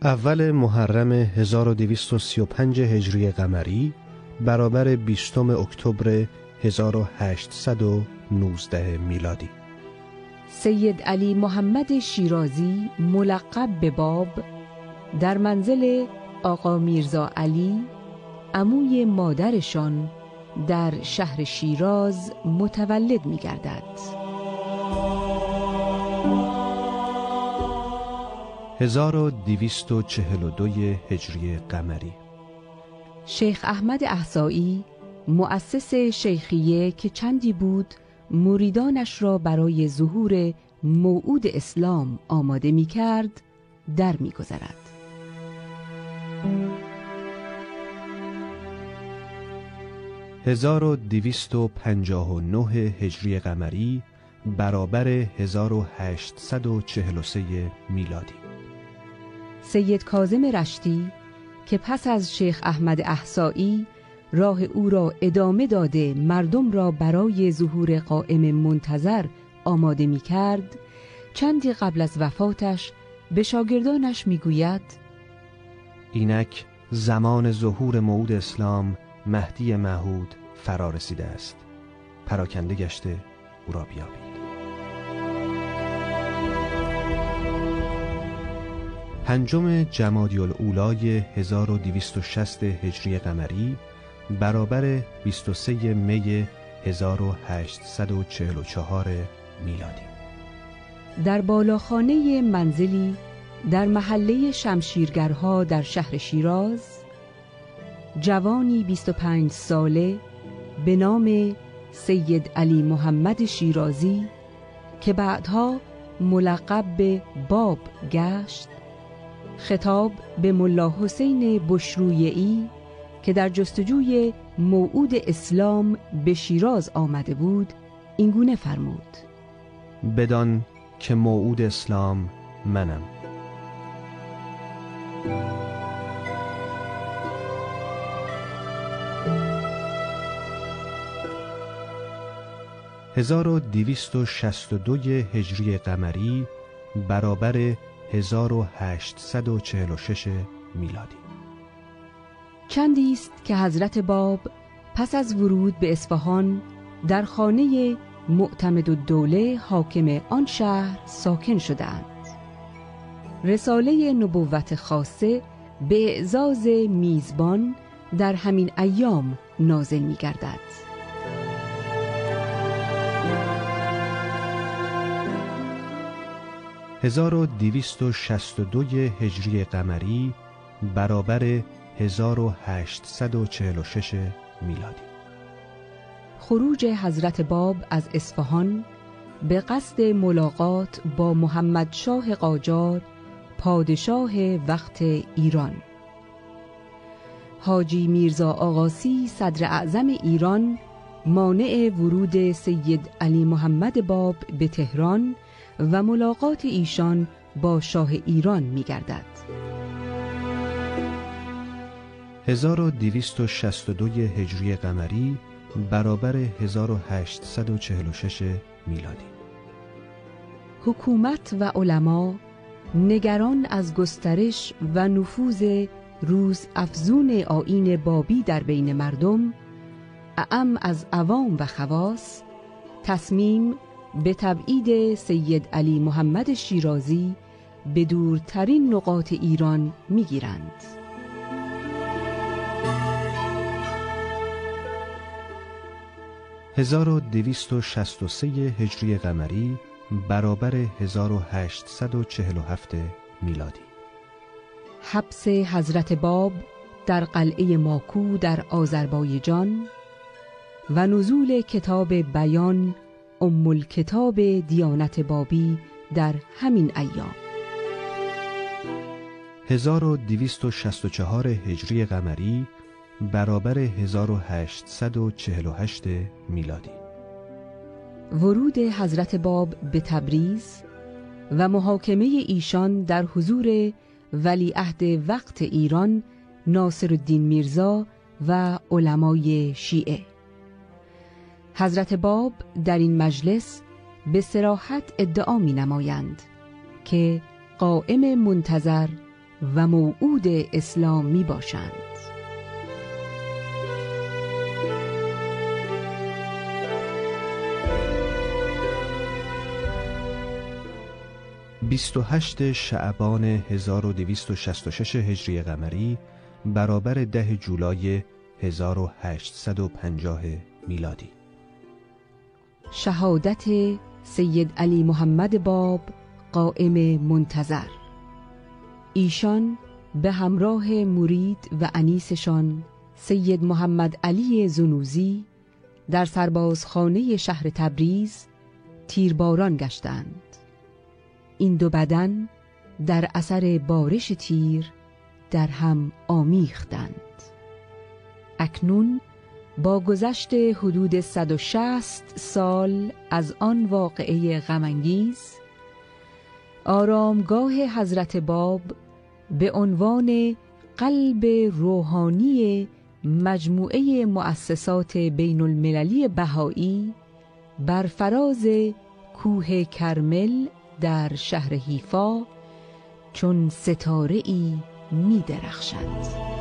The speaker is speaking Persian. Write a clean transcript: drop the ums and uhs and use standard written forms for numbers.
اول محرم 1235 هجری قمری برابر 20 اکتبر 1819 میلادی. سید علی محمد شیرازی ملقب به باب در منزل آقا میرزا علی عموی مادرشان در شهر شیراز متولد می گردد. 1242 هجری قمری شیخ احمد احصایی مؤسس شیخیه که چندی بود مریدانش را برای ظهور موعود اسلام آماده می کرد در می گذرد. 1259 هجری قمری برابر 1843 میلادی. سید کاظم رشتی که پس از شیخ احمد احصایی راه او را ادامه داده مردم را برای ظهور قائم منتظر آماده می کرد، چندی قبل از وفاتش به شاگردانش می گوید: اینک زمان ظهور موعود اسلام مهدی موعود فرا رسیده است، پراکنده گشته او را بیابید. 5 جمادی الاولی 1260 هجری قمری برابر 23 می 1844 میلادی. در بالاخانه منزلی در محله شمشیرگرها در شهر شیراز، جوانی 25 ساله به نام سید علی محمد شیرازی که بعدها ملقب به باب گشت، خطاب به ملا حسین بشرویه‌ای که در جستجوی موعود اسلام به شیراز آمده بود این گونه فرمود: بدان که موعود اسلام منم. « 1262 هجری قمری برابر 1846 میلادی. چندی است که حضرت باب پس از ورود به اصفهان در خانه معتمدالدوله حاکم آن شهر ساکن شدند. رساله نبوت خاصه به اعزاز میزبان در همین ایام نازل می گردد. 1262 هجری قمری برابر 1846 میلادی. خروج حضرت باب از اصفهان به قصد ملاقات با محمد شاه قاجار پادشاه وقت ایران. حاجی میرزا آقاسی صدر اعظم ایران مانع ورود سید علی محمد باب به تهران و ملاقات ایشان با شاه ایران می گردد. 1262 هجری قمری برابر 1846 میلادی. حکومت و علما نگران از گسترش و نفوذ روز افزون آیین بابی در بین مردم، اعم از عوام و خواص، تصمیم به تبعید سید علی محمد شیرازی به دورترین نقاط ایران می‌گیرند. 1263 هجری قمری برابر 1847 میلادی. حبس حضرت باب در قلعه ماکو در آذربایجان و نزول کتاب بیان ام الکتاب دیانت بابی در همین ایام. 1264 هجری قمری برابر 1848 میلادی. ورود حضرت باب به تبریز و محاکمه ایشان در حضور ولیعهد وقت ایران ناصرالدین میرزا و علمای شیعه. حضرت باب در این مجلس به صراحت ادعا می نمایند که قائم منتظر و موعود اسلام می باشند. بیست و هشت شعبان 1266 هجری قمری برابر 10 جولای 1850 میلادی. شهادت سید علی محمد باب قائم منتظر. ایشان به همراه مرید و انیسشان سید محمد علی زنوزی در سربازخانه شهر تبریز تیرباران گشتند. این دو بدن در اثر بارش تیر در هم آمیختند. اکنون با گذشت حدود 160 سال از آن واقعه غم‌انگیز، آرامگاه حضرت باب به عنوان قلب روحانی مجموعه مؤسسات بین المللی بهایی بر فراز کوه کرمل در شهر حیفا چون ستاره‌ای می درخشد.